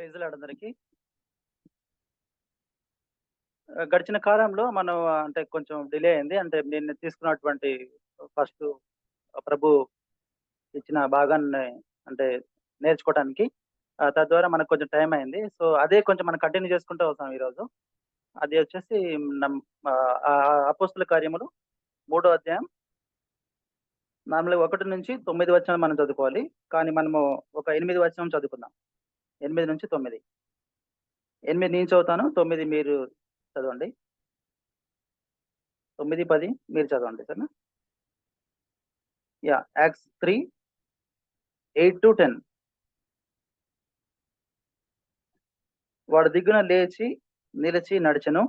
Praise lord అందరికి. గడిచిన కాలంలో మనం అంటే కొంచెం డిలే అయింది. అంటే నేను తీసుకున్నటువంటి ఫస్టు ప్రభు ఇచ్చిన భాగాన్ని అంటే నేర్చుకోవటానికి తద్వారా మనకు కొంచెం టైం అయింది. సో, అదే కొంచెం మనం కంటిన్యూ చేసుకుంటూ వస్తాం ఈరోజు. అది వచ్చేసి నమ్ అపోస్తుల కార్యములు మూడో అధ్యాయం నార్మల్‌గా 1-9 వచనాలు మనం చదువుకోవాలి. కానీ మనము ఒక 8 వచనం చదువుకుందాం. 8-9. 8 నేను చదువుతాను. 9 మీరు చదవండి. 9, 10 మీరు చదవండి. సరేనా? యాహ్! యాక్ట్స్ 3, 8-10. వాడు దిగ్గున లేచి, నిలిచి నడిచెను.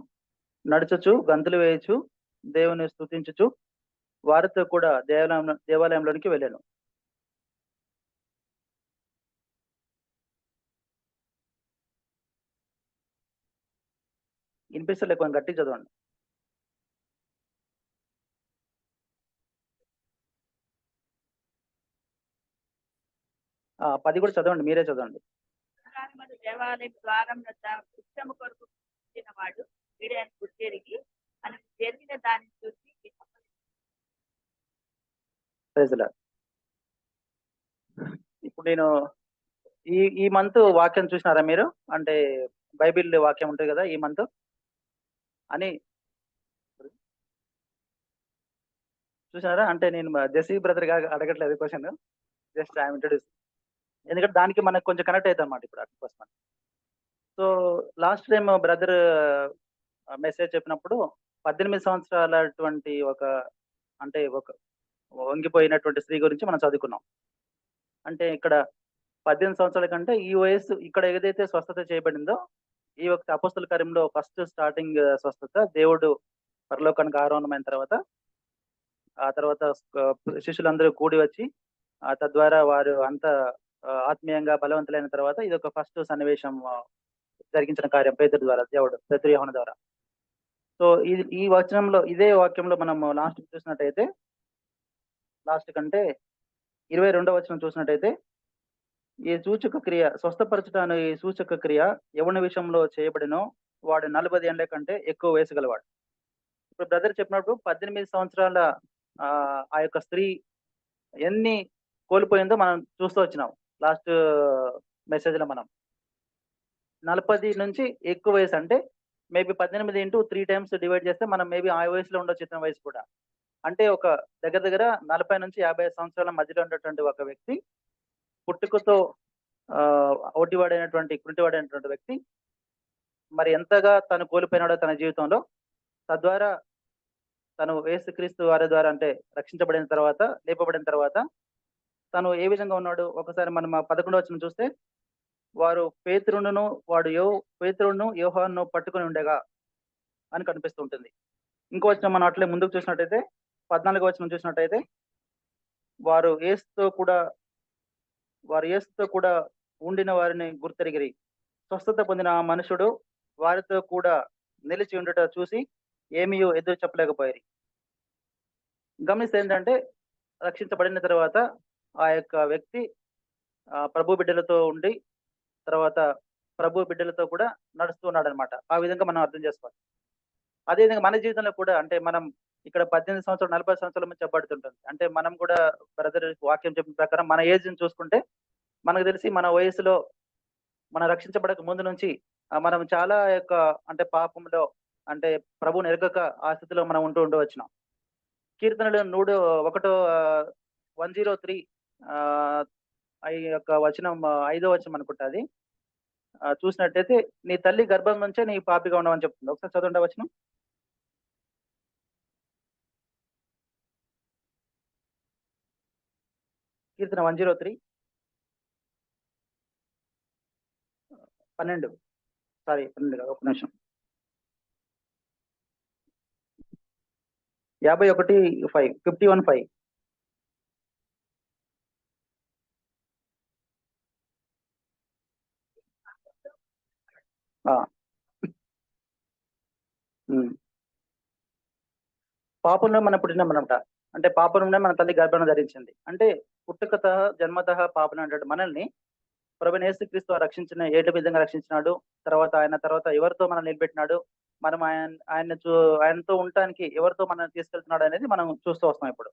నడుచుచు, గంతులు వేయుచు, దేవుని స్తుతించుచు, వారితో కూడా దేవాలయంలోనికి వెళ్ళాను. ఇనిపిస్తలే కొంచెం గట్టిగా చదవండి. 10 కూడా చదవండి. మీరే చదవండి. ప్రారంభము దేవాలయం ద్వారం వద్ద వృక్షము కొరకు వాడు వీడే అని గుర్తెరిగి మనకు జరిగిన దాన్ని చూసి ప్రైజ్ లార్డ్. ఇప్పుడు నేను ఈ ఈ మంత్ వాక్యం చూసినారా మీరు? అంటే బైబిల్ వాక్యం ఉంటది కదా! ఈ మంత్ అని చూసారా? అంటే నేను జెస్సీ బ్రదర్‌గా అడగట్లేదు question. Just I am introduce. ఎందుకంటే దానికి మనకు కొంచెం కనెక్ట్ అయిద్దనమాట ఇప్పుడు అందుకోసమని. So, last time brother message చెప్పినప్పుడు 18 సంవత్సరాలటువంటి ఒక వంగిపోయినటువంటి స్త్రీ గురించి మనం చదువుకున్నాం. అంటే ఇక్కడ 18 సంవత్సరాల కంటే ఈ వయస్సు ఇక్కడ ఏదైతే స్వస్థత చేయబడిందో, ఈ యొక్క అపోస్తల కార్యంలో ఫస్ట్ స్టార్టింగ్ స్వస్థత దేవుడు పరలోకానికి ఆరోహణమైన తర్వాత, ఆ తర్వాత శిష్యులందరూ కూడి వచ్చి తద్వారా వారు అంతా ఆత్మీయంగా బలవంతులైన తర్వాత ఇదొక ఫస్ట్ సన్నివేశం జరిగించిన కార్యం పేతురు ద్వారా పేతురు యోహాను ద్వారా. సో, ఈ వచనంలో ఇదే వాక్యంలో మనం లాస్ట్ చూసినట్టయితే లాస్ట్ కంటే 22వ వచనం చూసినట్టయితే ఈ సూచక క్రియ స్వస్థపరచుట అనే ఈ సూచక క్రియ ఎవని విషయంలో చేయబడినో వాడు 40 ఏండ్ల కంటే ఎక్కువ వయసు గలవాడు. ఇప్పుడు బ్రదర్ చెప్పినప్పుడు 18 సంవత్సరాల ఆ యొక్క స్త్రీ ఎన్ని కోల్పోయిందో మనం చూస్తూ వచ్చినాం. లాస్ట్ మెసేజ్‌లో మనం. 40 నుంచి ఎక్కువ వయసు అంటే మేబీ 18 ఇంటూ 3 టైమ్స్ డివైడ్ చేస్తే మనం మేబీ ఆ వయసులో ఉండొచ్చు ఇతని వయసు కూడా. అంటే ఒక దగ్గర దగ్గర 40-50 సంవత్సరాల మధ్యలో ఉన్నటువంటి ఒక వ్యక్తి పుట్టుకతో కుంటివాడైనటువంటి వ్యక్తి మరి ఎంతగా తను కోల్పోయినాడో తన జీవితంలో, తద్వారా తను యేసుక్రీస్తు వారి ద్వారా అంటే రక్షించబడిన తర్వాత, లేపబడిన తర్వాత తను ఏ విధంగా ఉన్నాడు? ఒకసారి మనం ఆ 11వ వచనం చూస్తే, వారు పేతురును, యోహానును పట్టుకొని ఉండగా అని కనిపిస్తుంటుంది. ఇంకో వచనం మనం అట్లే ముందుకు చూసినట్టయితే 14వ వచనం చూసినట్టయితే, వారు యేసుతో కూడా ఉండిన వారిని గుర్తెరిగిరి. స్వస్థత పొందిన ఆ మనుషుడు వారితో కూడా నిలిచి ఉండుట చూసి ఏమీయు ఎదురు చెప్పలేకపోయారు. గమనిస్తే ఏంటంటే రక్షించబడిన తర్వాత ఆ యొక్క వ్యక్తి ప్రభు బిడ్డలతో ఉండి తర్వాత ప్రభు బిడ్డలతో కూడా నడుస్తూ ఉన్నాడనమాట. ఆ విధంగా మనం అర్థం చేసుకోవాలి. అదే విధంగా మన జీవితంలో కూడా అంటే మనం ఇక్కడ 18 సంవత్సరాలు, 40 సంవత్సరాల నుంచి చెప్పబడుతుంటుంది. అంటే మనం కూడా బ్రదర్ వాక్యం చెప్పిన ప్రకారం మన ఏజ్‌ని చూసుకుంటే మనకు తెలిసి మన వయసులో మనం రక్షించబడక ముందు నుంచి మనం చాలా యొక్క అంటే పాపంలో అంటే ప్రభువుని ఎరగక ఆ స్థితిలో మనం ఉండవచ్చునాం. కీర్తనలు 103 ఈ యొక్క వచనం 5వ వచనం అనుకుంటా అది. చూసినట్టయితే నీ తల్లి గర్భం నుంచే నీ పాపిగా ఉండవని చెప్తుంది. ఒకసారి చదవండి ఆ వచనం. కీర్తన 103 12 సారీ 12 కాదు, ఒక నిమిషం. 51:5 ఆ! హ్మ్. పాపంలో మనం పుట్టినామనమాట. అంటే పాపం నుండే మన తల్లి గర్భాన ధరించింది. అంటే పుట్టుకతః జన్మతః పాపం అంటాడు మనల్ని ప్రభువైన యేసుక్రీస్తు రక్షించిన ఏ విధంగా రక్షించినాడు, తర్వాత ఎవరితో మనం నిలబెట్టినాడు, మనం ఆయనతో ఉండటానికి ఎవరితో మనల్ని తీసుకెళ్తున్నాడు అనేది మనం చూస్తూ వస్తాం ఇప్పుడు.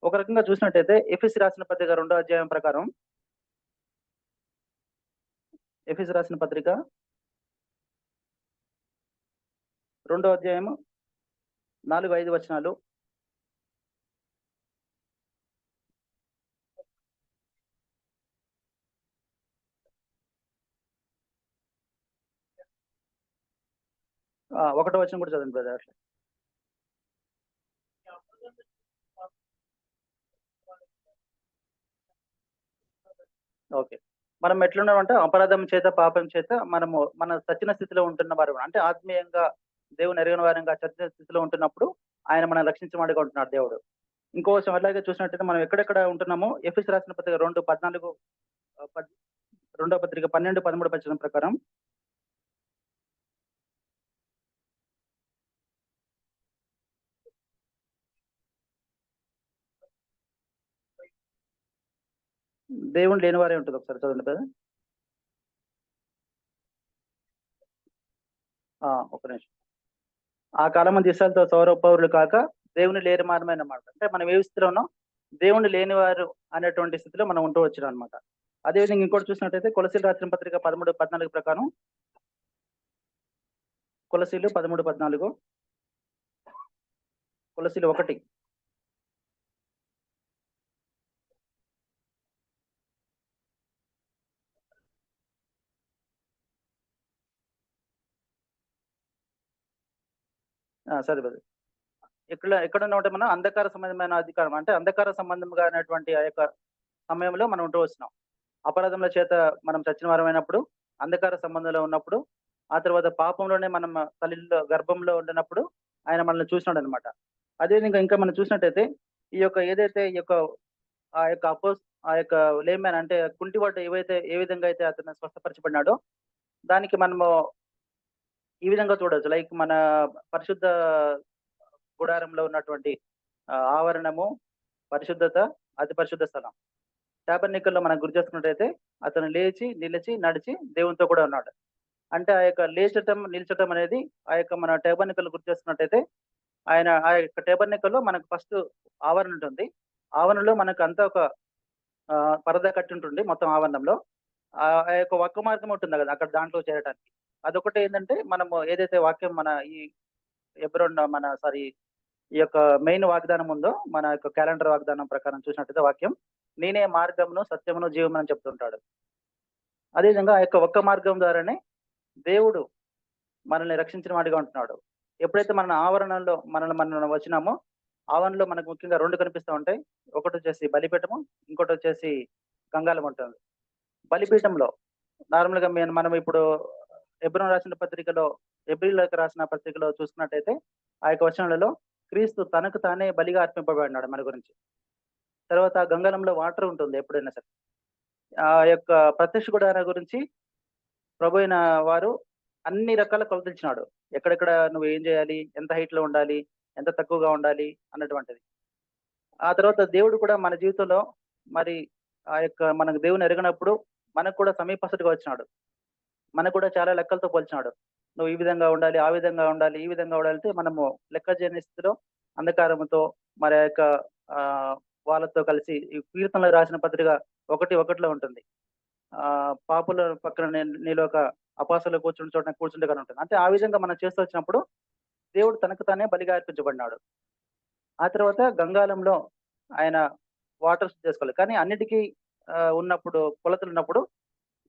ఒక రకంగా చూసినట్టయితే ఎఫెసీ రాసిన పత్రిక 2వ అధ్యాయం ప్రకారం, ఎఫెసీ రాసిన పత్రిక 2వ అధ్యాయము 4, 5 వచనాలు. ఒకటో వచనం కూడా చదవండి బ్రదర్. ఓకే. మనం ఎట్లున్నామంటే అపరాధం చేత, పాపం చేత మన సచ్చిన స్థితిలో ఉంటున్న వారు, అంటే ఆత్మీయంగా దేవుని ఎరగని వారంగా చచ్చిన స్థితిలో ఉంటున్నప్పుడు ఆయన మనం రక్షించమడిగా ఉంటున్నాడు దేవుడు. ఇంకో విషయం అలాగే చూసినట్టయితే మనం ఎక్కడెక్కడ ఉంటున్నామో ఎఫెసీ రాసిన పత్రిక 2:14, 2వ పత్రిక 12, 13 వచనం ప్రకారం, దేవుడు లేని వారే ఉంటుంది. ఒకసారి చదవండి కదా. ఒక నిమిషం. ఆ కాలమందు ఇశ్రాయేలుతో సౌర పౌరులు కాక దేవుని లేని వారమైన మాట. అంటే మనం ఏ స్థితిలో ఉన్నాం, దేవుని లేనివారు అనేటువంటి స్థితిలో మనం ఉంటూ వచ్చినాం అనమాట. అదేవిధంగా ఇంకోటి చూసినట్టయితే కొలసీలు రాసిన పత్రిక 13, 14 ప్రకారం, కొలసీలు 13, 14, కొలసీలు 1. సరే బ్రదర్. ఎక్కడ ఉన్నామంటే మనం అంధకార సంబంధమైన అధికారం, అంటే అంధకార సంబంధంగా అనేటువంటి ఆ యొక్క సమయంలో మనం ఉంటూ వస్తున్నాం. అపరాధముల చేత మనం చచ్చిన వారమైనప్పుడు, అంధకార సంబంధంలో ఉన్నప్పుడు, ఆ తర్వాత పాపంలోనే మనం తల్లిలో గర్భంలో ఉండినప్పుడు ఆయన మనల్ని చూసినాడు అనమాట. అదేవిధంగా ఇంకా మనం చూసినట్టయితే ఈ యొక్క ఏదైతే ఈ యొక్క ఆ యొక్క లేమ్యాన్ అంటే కుంటివాడు ఏ విధంగా అయితే అతను స్వస్థపరచబడినాడో, దానికి మనము ఈ విధంగా చూడొచ్చు. లైక్ మన పరిశుద్ధ గుడారంలో ఉన్నటువంటి ఆవరణము, పరిశుద్ధత, అతి పరిశుద్ధ స్థలం. టాబర్నీకల్లో మనం గుర్తు చేసుకున్నట్టయితే అతను లేచి, నిలిచి, నడిచి దేవునితో కూడా ఉన్నాడు. అంటే ఆ యొక్క లేచటం, నిల్చటం అనేది ఆ యొక్క మన టాబర్నీకల్ గుర్తు చేసుకున్నట్టయితే ఆ యొక్క టాబర్నీకల్లో మనకు ఫస్ట్ ఆవరణ ఉంటుంది. ఆవరణలో మనకు అంతా ఒక పరదా కట్టి ఉంటుంది మొత్తం ఆవరణంలో. ఆ యొక్క ఒక్క మార్గం ఉంటుంది కదా అక్కడ దాంట్లో చేరడానికి. అదొకటి ఏంటంటే మనము ఏదైతే వాక్యం మన ఈ ఈ యొక్క మెయిన్ వాగ్దానం ఉందో, మన యొక్క క్యాలెండర్ వాగ్దానం ప్రకారం చూసినట్టయితే వాక్యం, నేనే మార్గమును, సత్యమును, జీవమును అని చెప్తుంటాడు. అదేవిధంగా ఆ యొక్క ఒక్క మార్గం ద్వారానే దేవుడు మనల్ని రక్షించిన వాడిగా ఉంటున్నాడు. ఎప్పుడైతే మన ఆవరణలో మనం వచ్చినామో, ఆవరణలో మనకు ముఖ్యంగా 2 కనిపిస్తూ ఉంటాయి. ఒకటి వచ్చేసి బలిపీఠము, ఇంకోటి వచ్చేసి గంగాళం ఉంటుంది. బలిపీఠంలో నార్మల్‌గా మనం ఇప్పుడు ఎబ్రీలకు రాసిన పత్రికలో చూసుకున్నట్టయితే ఆ యొక్క వచనాలలో క్రీస్తు తనకు తానే బలిగా అర్పింపబడినాడు మన గురించి. తర్వాత గంగాళంలో వాటర్ ఉంటుంది ఎప్పుడైనా సరే. ఆ యొక్క ప్రత్యక్ష గుడారం గురించి ప్రభువైన వారు అన్ని రకాల కొలతలిచ్చినాడు. ఎక్కడెక్కడ నువ్వు ఏం చేయాలి, ఎంత హైట్‌లో ఉండాలి, ఎంత తక్కువగా ఉండాలి అన్నటువంటిది. ఆ తర్వాత దేవుడు కూడా మన జీవితంలో మరి ఆ యొక్క మనకు దేవుని ఎరగనప్పుడు మనకు కూడా సమీపస్తుడిగా వచ్చినాడు. మనకు కూడా చాలా లెక్కలతో పోల్చినాడు. నువ్వు ఈ విధంగా ఉండాలి, ఆ విధంగా ఉండాలి, ఈ విధంగా ఉండాలంటే మనము లెక్క చేయని స్థితిలో అంధకారముతో మరి ఆ యొక్క వాళ్ళతో కలిసి ఈ కీర్తనలు రాసిన పత్రిక 1:1లో ఉంటుంది. పాపుల పక్కన నీలో ఒక అపాసలు కూర్చుని చోట కూర్చుంటే కానీ ఉంటుంది. అంటే ఆ విధంగా మనం చేస్తూ వచ్చినప్పుడు దేవుడు తనకు తానే బలిగా అర్పించబడినాడు. ఆ తర్వాత గంగాళంలో ఆయన వాటర్ చేసుకోవాలి. కానీ అన్నిటికీ ఉన్నప్పుడు కొలతలు ఉన్నప్పుడు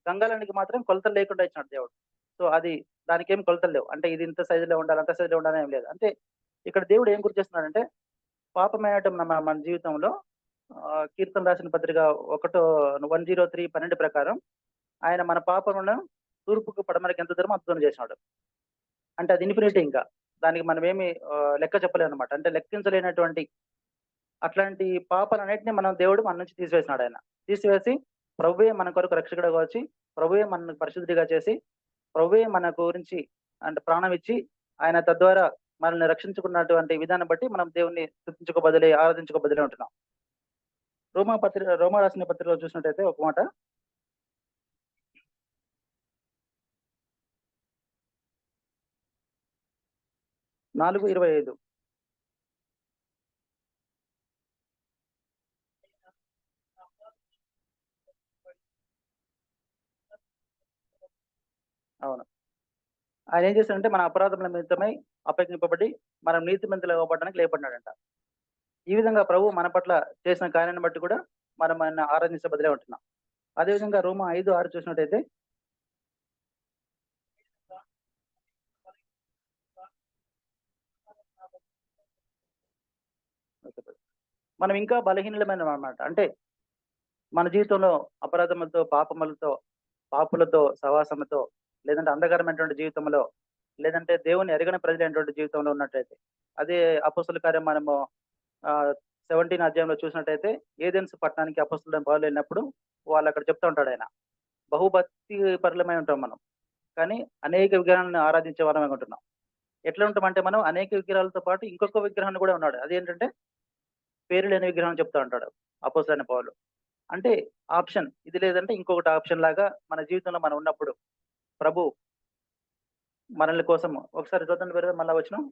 గంగాళానికి మాత్రం కొలతలు లేకుండా ఇచ్చినాడు దేవుడు. సో దానికేం కొలతలు లేవు. అంటే ఇది ఇంత సైజులో ఉండాలి, అంత సైజులో ఉండాలని ఏం లేదు. అంటే ఇక్కడ దేవుడు ఏం గుర్తు చేస్తున్నాడంటే పాపమేయటం మన జీవితంలో కీర్తన రాసిన పత్రిక 103:12 ప్రకారం ఆయన మన పాపములను తూర్పుకు పడమరకి ఎంత దూరమో అంత దూరం చేసినాడు. అంటే అది ఇన్ఫినిటీ ఇంకా. దానికి మనం ఏమి లెక్క చెప్పలేము అనమాట. అంటే లెక్కించలేనటువంటి అట్లాంటి పాపాలన్నిటిని దేవుడు మన నుంచి తీసివేసినాడు ఆయన. తీసివేసి ప్రభువే మన కొరకు రక్షకుడుగా వచ్చి, ప్రభువే మనల్ని పరిశుద్ధుడిగా చేసి, ప్రభువే మన గురించి అంటే ప్రాణం ఇచ్చి, ఆయన తద్వారా మనల్ని రక్షించుకున్నటువంటి విధానం బట్టి మనం దేవుణ్ణి స్తుతించుకోబదిలే, ఆరాధించుకోబదిలే ఉంటున్నాం. రోమా రాసిన పత్రికలో చూసినట్టయితే ఒక మాట, 4:25. అవును. ఆయన ఏం చేశాడంటే మన అపరాధముల నిమిత్తమై అప్పగింపబడి మనం నీతిమంతులుగా అవ్వబడడానికి లేపడినాడంట. ఈ విధంగా ప్రభువు మన పట్ల చేసిన కార్యాన్ని బట్టి కూడా మనం ఆయన్ని ఆరాధించబదిలే ఉంటున్నాం. అదేవిధంగా రోమా 5:6 చూసినట్టయితే మనం ఇంకా బలహీనులమైనమన్నమాట. అంటే మన జీవితంలో అపరాధములతో, పాపులతో సహవాసముతో, లేదంటే అంధకారమైనటువంటి జీవితంలో, లేదంటే దేవుని ఎరగని ప్రజలైనటువంటి జీవితంలో ఉన్నట్టయితే, అదే అపోస్తలుల కార్యం మనము 17 అధ్యాయంలో చూసినట్టయితే ఏథెన్స్ పట్టణానికి అపోస్తలుడైన పౌలు వెళ్ళినప్పుడు వాళ్ళు అక్కడ చెప్తా ఉంటాడాయన. బహుభక్తి పరులమై ఉంటాం మనం. కానీ అనేక విగ్రహాలను ఆరాధించే వారమై ఉంటున్నాం. ఎట్లా ఉంటామంటే మనం అనేక విగ్రహాలతో పాటు ఇంకొక విగ్రహాన్ని కూడా ఉన్నాడు. అదేంటంటే పేరు లేని విగ్రహం చెప్తా ఉంటాడు అపోస్తలుడైన పౌలు. అంటే ఆప్షన్ ఇది లేదంటే ఇంకొకటి ఆప్షన్ లాగా మన జీవితంలో మనం ఉన్నప్పుడు ప్రభు మనల్ని కోసం ఒకసారి చూద్దాం బ్రదర్ మళ్ళా వచనం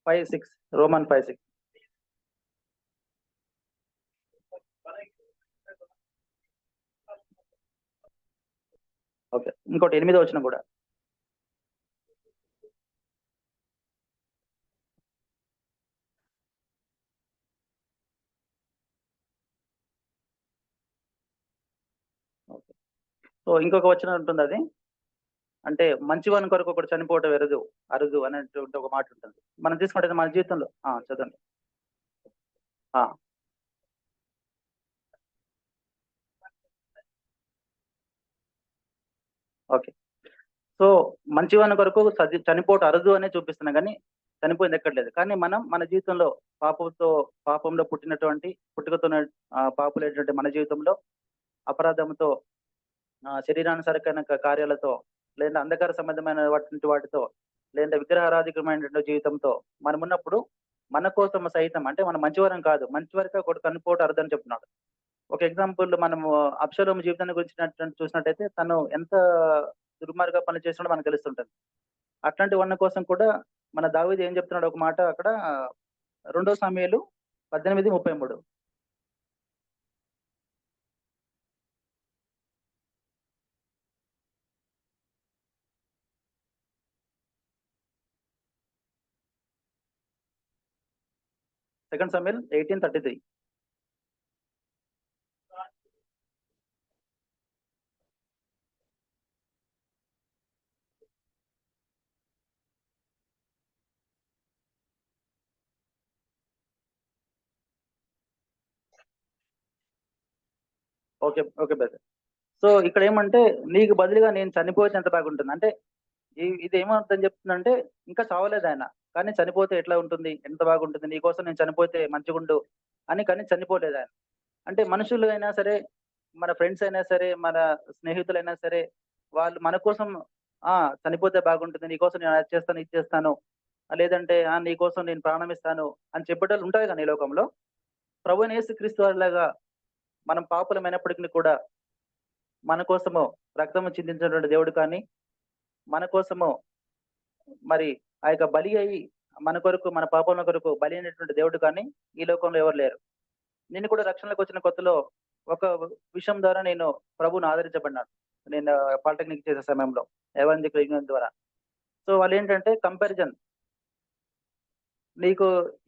5:6 రోమన్ 5:6. ఓకే. ఇంకోటి 8వ వచనం కూడా. ఓకే. సో ఇంకొక వచనం ఉంటుంది అది. అంటే మంచివాని కొరకు ఒకడు చనిపోవటం అరుదు అనేటువంటి ఒక మాట ఉంటుంది. మనం తీసుకుంటే మన జీవితంలో చదవండి. ఆ, ఓకే. సో మంచివాని కొరకు చనిపోవటం అరుదు అనే చూపిస్తున్నా కానీ చనిపోయింది ఎక్కట్లేదు. కానీ మనం మన జీవితంలో పాపంలో పుట్టుకతోనే పాపులైనటువంటి మన జీవితంలో అపరాధంతో శరీరానుసరకైన కార్యాలతో లేదా అంధకార సంబంధమైన వాటితో లేదా విగ్రహారాధికమైనటువంటి జీవితంతో మనం ఉన్నప్పుడు మన కోసం సైతం అంటే మనం మంచివారం కాదు, మంచివారిగా ఒకటి కనుక్కోవటం అరుదని చెప్తున్నాడు. ఒక ఎగ్జాంపుల్ మనము అబ్షలోము జీవితాన్ని గురించి చూసినట్టయితే తను ఎంత దుర్మార్గ పని చేసినాడో మనకు తెలుస్తుంటది. అట్లాంటి వాడి కోసం కూడా మన దావీదు ఏం చెప్తున్నాడు ఒక మాట అక్కడ 2 సమూయేలు 18:33. Second Samuel 18:33. Okay. Okay brother. So ఇక్కడ ఏమంటే నీకు బదులుగా నేను చనిపోతే ఎంత బాగుంటుంది. అంటే ఇది ఏమర్థం చెప్తుందంటే ఇంకా చావలేదు ఆయన. కానీ చనిపోతే ఎట్లా ఉంటుంది? ఎంత బాగుంటుంది? నీకోసం నేను చనిపోతే మంచిగుండు కానీ చనిపోలేదు ఆయన. అంటే మనుషులు అయినా సరే, మన ఫ్రెండ్స్ అయినా సరే, మన స్నేహితులైనా సరే, వాళ్ళు మన కోసం చనిపోతే బాగుంటుంది. నీకోసం నేను అది చేస్తాను, ఇది చేస్తాను. లేదంటే నీకోసం నేను ప్రాణం ఇస్తాను అని చెప్పేటోళ్ళు ఉంటారు కానీ ఈ లోకంలో. ప్రభువైన యేసుక్రీస్తు వారిలాగా మనం పాపులమైనప్పటికి కూడా మన కోసము రక్తము చిందించినటువంటి దేవుడు కానీ, మన కోసము మరి ఆ యొక్క బలి అయ్యి మన కొరకు, మన పాపముల కొరకు బలి అయినటువంటి దేవుడు కానీ ఈ లోకంలో ఎవరు లేరు. నేను కూడా రక్షణలోకి వచ్చిన కొత్తలో ఒక విషయం ద్వారా నేను ప్రభువుని ఆదరించబడినాను. నేను పాలిటెక్నిక్ చేసే సమయంలో ఎవాంజలికల్ యూనియన్ ద్వారా. సో వాళ్ళేంటంటే కంపారిజన్. నీకు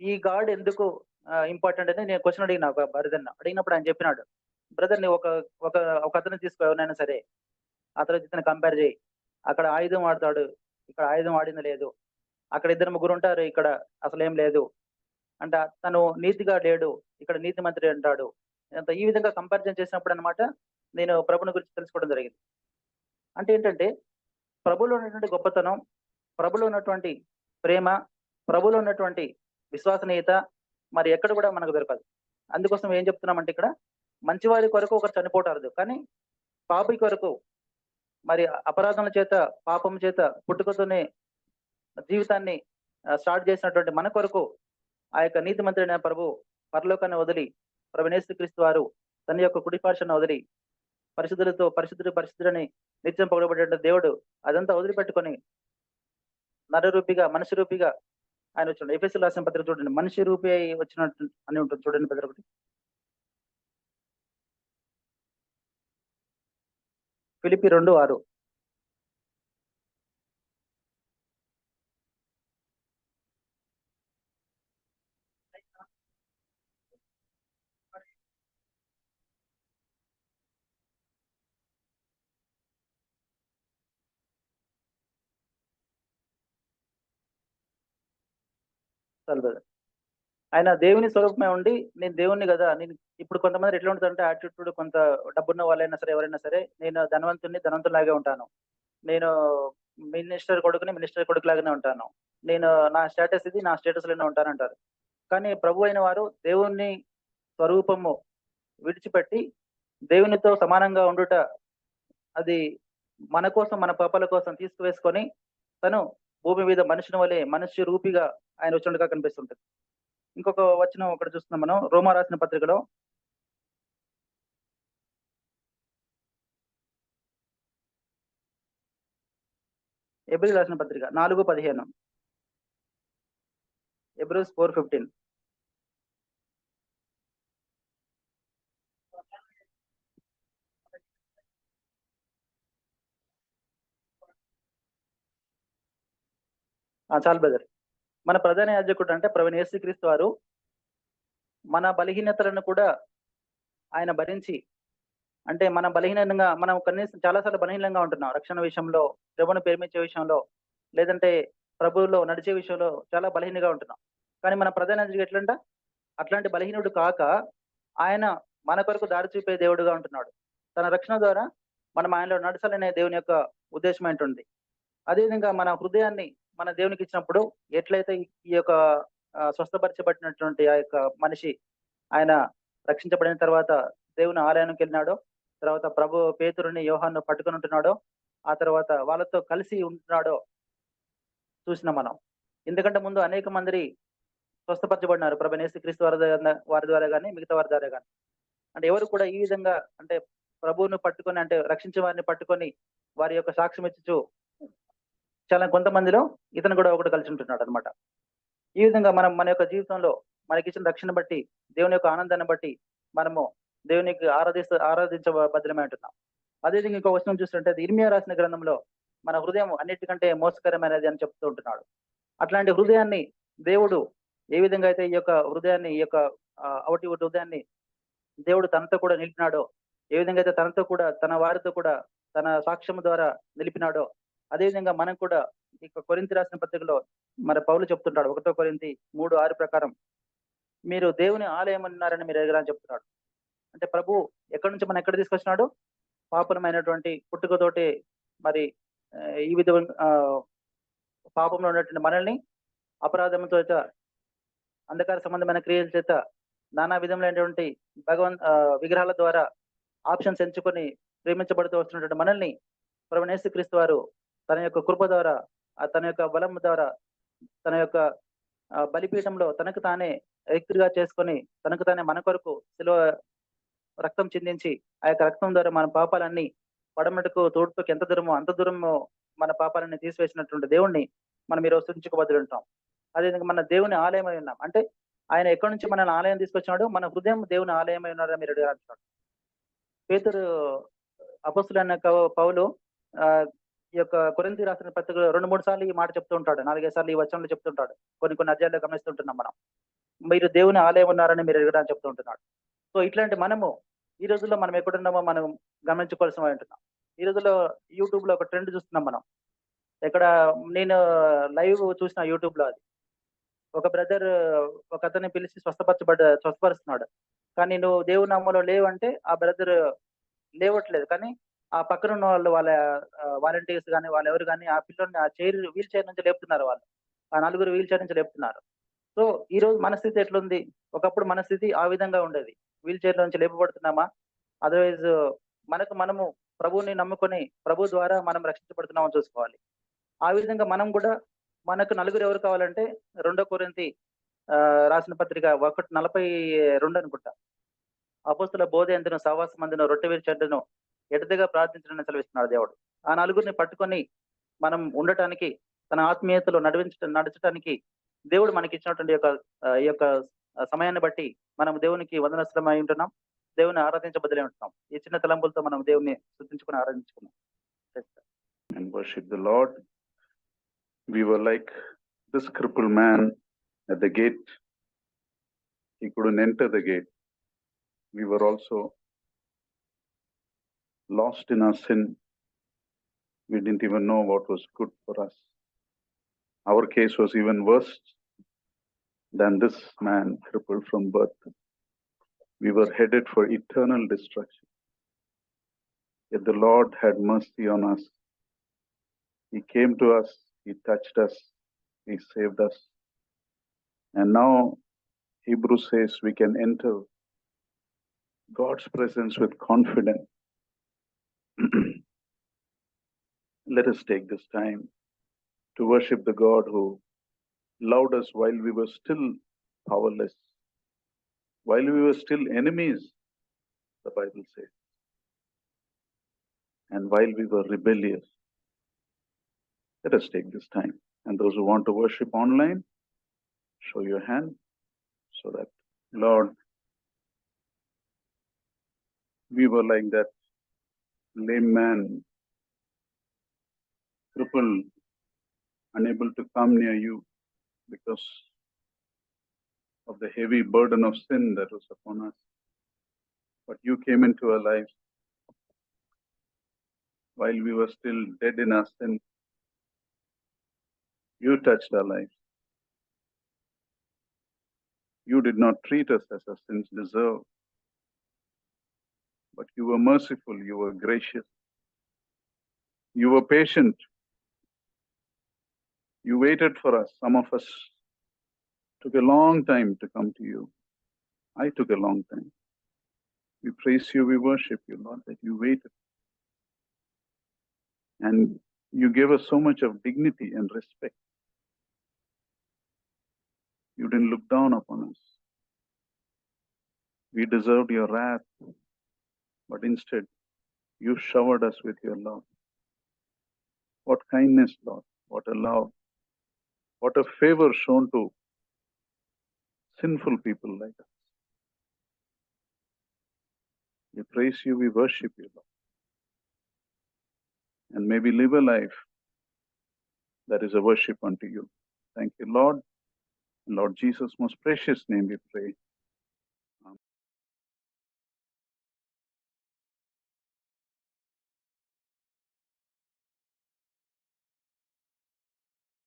ఈ గాడ్ ఎందుకు ఇంపార్టెంట్ అని నేను క్వెషన్ అడిగిన ఒక బ్రదర్‌ని. అడిగినప్పుడు ఆయన చెప్పినాడు. బ్రదర్ నువ్వు ఒక ఒక ఒకతన్ని తీసుకో ఎవరినైనా సరే. అతను ఇతన్ని కంపేర్ చేయి. అక్కడ ఆయుధం వాడతాడు. ఇక్కడ ఆయుధం వాడింది లేదు. అక్కడ ఇద్దరు ముగ్గురు ఉంటారు. ఇక్కడ అసలేం లేదు. అంటే తను నీతిగా లేడు. ఇక్కడ నీతిమంతుడే అంటాడు. ఈ విధంగా కంపారిజన్ చేసినప్పుడు అన్నమాట నేను ప్రభుని గురించి తెలుసుకోవడం జరిగింది. అంటే ఏంటంటే ప్రభులో ఉన్నటువంటి గొప్పతనం, ప్రభులో ఉన్నటువంటి ప్రేమ, ప్రభులో ఉన్నటువంటి విశ్వసనీయత మరి ఎక్కడ కూడా మనకు దొరకదు. అందుకోసం ఏం చెప్తున్నామంటే ఇక్కడ మంచివారి కొరకు ఒకరు చనిపోతారు. కానీ పాపి కొరకు మరి అపరాధముల చేత, పాపం చేత పుట్టుకతోనే జీవితాన్ని స్టార్ట్ చేసినటువంటి మన కొరకు ఆ యొక్క నీతిమంతుడైన ప్రభు పరలోకాన్ని వదిలి ప్రభువైన యేసుక్రీస్తు వారు తన యొక్క కుడి పార్శ్వన వదిలి పరిశుద్ధులతో పరిశుద్ధుడని నిత్యం పొగడబడే దేవుడు అదంతా వదిలిపెట్టుకొని నరరూపిగా మనిషి రూపిగా ఆయన వచ్చాడు. ఎఫెసీయులకు రాసిన పత్రిక చూడండి, మనిషి రూపి అయి వచ్చినట్టు అని ఉంటుంది చూడండి బ్రదర్ ఒకటి. ఫిలిప్పి 2:6. చాలు బ్రదర్. ఆయన దేవుని స్వరూపమే ఉండి నేను దేవుణ్ణి కదా, నేను ఇప్పుడు కొంతమంది ఎట్లా ఉంటుందంటే యాటిట్యూడ్, కొంత డబ్బున్న వాళ్ళైనా సరే ఎవరైనా సరే నేను ధనవంతులాగే ఉంటాను, నేను మినిస్టర్ కొడుకుని మినిస్టర్ కొడుకు లాగానే ఉంటాను, నేను నా స్టేటస్ ఇది, నా స్టేటస్ లోనే ఉంటానంటారు. కానీ ప్రభు అయిన వారు దేవుని స్వరూపము విడిచిపెట్టి దేవునితో సమానంగా ఉండుట, అది మన కోసం మన పాపాల కోసం తీసుకువేసుకొని తను భూమి మీద మనుషుని వలె మనుష్య రూపిగా ఆయన వచ్చినట్టుగా కనిపిస్తుంటది. ఇంకొక వచనం ఒకటి చూస్తున్నాం మనం రోమా రాసిన పత్రికలో. ఎబ్రీ రాసిన పత్రిక 4:15. ఎబ్రూస్ 4:15. చాలు బ్రదర్. మన ప్రధాన యాజకుడు అంటే ప్రభువైన యేసుక్రీస్తు వారు మన బలహీనతలను కూడా ఆయన భరించి, అంటే మనం కనీసం చాలాసార్లు బలహీనంగా ఉంటున్నాం రక్షణ విషయంలో, ప్రభువును ప్రేమించే విషయంలో, లేదంటే ప్రభువులో నడిచే విషయంలో చాలా బలహీనంగా ఉంటున్నాం. కానీ మన ప్రధాన యాజకుడు ఎట్లంట, అట్లాంటి బలహీనుడు కాక ఆయన మన కొరకు దారి చూపే దేవుడుగా ఉంటున్నాడు. తన రక్షణ ద్వారా మనం ఆయనలో నడచాలనే దేవుని యొక్క ఉద్దేశం ఏంటుంది. అదేవిధంగా మన హృదయాన్ని మన దేవునికి ఇచ్చినప్పుడు ఎట్లయితే ఈ యొక్క స్వస్థపరచబడినటువంటి ఆ యొక్క మనిషి ఆయన రక్షించబడిన తర్వాత దేవుని ఆలయానికి వెళ్ళినాడో, తర్వాత ప్రభు పేతురుని యోహాను పట్టుకొని ఉంటున్నాడో, ఆ తర్వాత వాళ్ళతో కలిసి ఉంటున్నాడో చూసినాం మనం. ఎందుకంటే ముందు అనేక మంది స్వస్థపరచబడినారు ప్రభువైన యేసుక్రీస్తు వారి ద్వారా కానీ మిగతా వారి ద్వారా కానీ. అంటే ఎవరు కూడా ఈ విధంగా అంటే ప్రభువును పట్టుకొని, అంటే రక్షించే వారిని పట్టుకొని వారి యొక్క సాక్ష్యం ఇచ్చు చాలా కొంతమందిలో ఇతను కూడా ఒకటి కలిసి ఉంటున్నాడు అనమాట. ఈ విధంగా మనం మన యొక్క జీవితంలో మనకిచ్చిన రక్షణ బట్టి, దేవుని యొక్క ఆనందాన్ని బట్టి మనము దేవునికి ఆరాధించబద్దలమై ఉంటున్నాం. అదేవిధంగా ఇంకో వచనం చూస్తుంటే అది ఇర్మియా రాసిన గ్రంథంలో మన హృదయం అన్నిటికంటే మోసకరమైనది అని చెప్తూ ఉంటున్నాడు. అట్లాంటి హృదయాన్ని దేవుడు ఏ విధంగా అయితే ఈ యొక్క హృదయాన్ని, ఈ యొక్క అవటి హృదయాన్ని దేవుడు తనతో కూడా నిలిపినాడో, ఏ విధంగా అయితే తనతో కూడా తన వారితో కూడా తన సాక్ష్యం ద్వారా నిలిపినాడో, అదేవిధంగా మనం కూడా ఇక కొరింథీ రాసిన పత్రికలో మరి పౌలు చెప్తుంటాడు 1 కొరింథీ 3:6 ప్రకారం మీరు దేవుని ఆలయం ఉన్నారని మీరు ఎరగరా అని చెప్తున్నాడు. అంటే ప్రభు ఎక్కడి నుంచి మనం ఎక్కడ తీసుకొచ్చినాడు, పాపనమైనటువంటి పుట్టుకతోటి మరి ఈ విధంగా పాపంలో ఉన్నటువంటి మనల్ని అపరాధంతో అంధకార సంబంధమైన క్రియల చేత నానా విధములైనటువంటి విగ్రహాల ద్వారా ఆప్షన్స్ ఎంచుకొని ప్రేమించబడుతూ వస్తున్నటువంటి మనల్ని ప్రభువైన యేసుక్రీస్తు వారు తన యొక్క కృప ద్వారా, తన యొక్క బలం ద్వారా, తన యొక్క బలిపీఠంలో తనకు తానే వ్యక్తిగా చేసుకొని తనకు తానే మన కొరకు శిలువ రక్తం చిందించి ఆ యొక్క రక్తం ద్వారా మన పాపాలన్నీ పడమటకు తూర్పుకి ఎంత దూరమో అంత దూరము మన పాపాలన్నీ తీసివేసినటువంటి దేవుణ్ణి మనం ఈరోజు స్తుతించుకోబద్దులు ఉంటాం. అదేవిధంగా మన దేవుని ఆలయమై ఉన్నాం. అంటే ఆయన ఎక్కడి నుంచి మనల్ని ఆలయం తీసుకొచ్చినాడు, మన హృదయం దేవుని ఆలయమై ఉన్నారని మీరు అడిగారు. పేతురు అపొస్తలుడైన పౌలు ఈ యొక్క కొరింథీ రాసిన పత్రికలో 2-3 సార్లు ఈ మాట చెప్తూ ఉంటాడు, 4-5 సార్లు ఈ వచనంలో చెప్తుంటాడు. కొన్ని అధ్యాయాల్లో గమనిస్తుంటున్నాం మనం. మీరు దేవుని ఆలయం ఉన్నారని మీరు ఎరగడానికి చెప్తూ ఉంటున్నాడు. సో ఇట్లాంటి మనము ఈ రోజుల్లో మనం ఎక్కడున్నామో మనం గమనించుకోవాల్సిన ఉంటున్నాం. ఈ రోజుల్లో యూట్యూబ్ లో ఒక ట్రెండ్ చూస్తున్నాం మనం. నేను లైవ్ చూసిన యూట్యూబ్ లో అది ఒక బ్రదర్ ఒక అతన్ని పిలిచి స్వస్థపరుస్తున్నాడు. కానీ నువ్వు దేవుని నామంలో లేవంటే ఆ బ్రదర్ లేవట్లేదు. కానీ ఆ పక్కన ఉన్న వాళ్ళ వాలంటీర్స్ కానీ వాళ్ళు ఎవరు కానీ ఆ పిల్లోని ఆ వీల్ చైర్ నుంచి లేపుతున్నారు. వాళ్ళు ఆ నలుగురు వీల్ చైర్ నుంచి లేపుతున్నారు. సో ఈ రోజు మన స్థితి ఎట్లుంది? ఒకప్పుడు మన స్థితి ఆ విధంగా ఉండేది. వీల్ చైర్ నుంచి లేపబడుతున్నామా? అదర్వైజ్ మనము ప్రభువుని నమ్ముకొని ప్రభు ద్వారా మనం రక్షించబడుతున్నామని చూసుకోవాలి. ఆ విధంగా మనం కూడా మనకు నలుగురు ఎవరు కావాలంటే 2 కొరింథీ రాసిన పత్రిక 1:42 అనుకుంటా. అపోస్తల బోధ ఎందును, సహవాసం అందును, రొట్టె విరుచుటను, ఎడతెగా ప్రార్థించడం సెలవిస్తున్నాడు దేవుడు. ఆ నలుగురిని పట్టుకొని మనం ఉండటానికి, తన ఆత్మీయతలో నడచటానికి దేవుడు మనకిచ్చినటువంటి ఈ యొక్క సమయాన్ని బట్టి మనం దేవునికి వందనస్తులమై ఉంటున్నాం. దేవుని ఆరాధించబద్దలై ఉంటున్నాం. ఈ చిన్న తలంపులతో మనం దేవుని స్తుతించుకొని ఆరాధించుకున్నాం. And worship the Lord. We were like this crippled man at the gate. He couldn't enter the gate. We were also lost in our sin. We didn't even know what was good for us. Our case was even worse than this man crippled from birth. We were headed for eternal destruction. Yet the Lord had mercy on us. He came to us, He touched us, He saved us. And now Hebrews says we can enter God's presence with confidence. Let us take this time to worship the God who loved us while we were still powerless, while we were still enemies, the Bible says, and while we were rebellious. Let us take this time. And those who want to worship online, show your hand so that, Lord, we were like that lame man, crippled, unable to come near you because of the heavy burden of sin that was upon us. But you came into our lives while we were still dead in our sin. You touched our lives. You did not treat us as our sins deserve, but you were merciful, you were gracious, you were patient. You waited for us. Some of us took a long time to come to you. I took a long time. We praise you, we worship you, Lord, that you waited. And you gave us so much of dignity and respect. You didn't look down upon us. We deserved your wrath, but instead, you showered us with your love. What kindness, Lord. What a love. What a favor shown to sinful people like us. We praise you, we worship you, Lord. And may we live a life that is a worship unto you. Thank you, Lord. In Lord Jesus' most precious name we pray.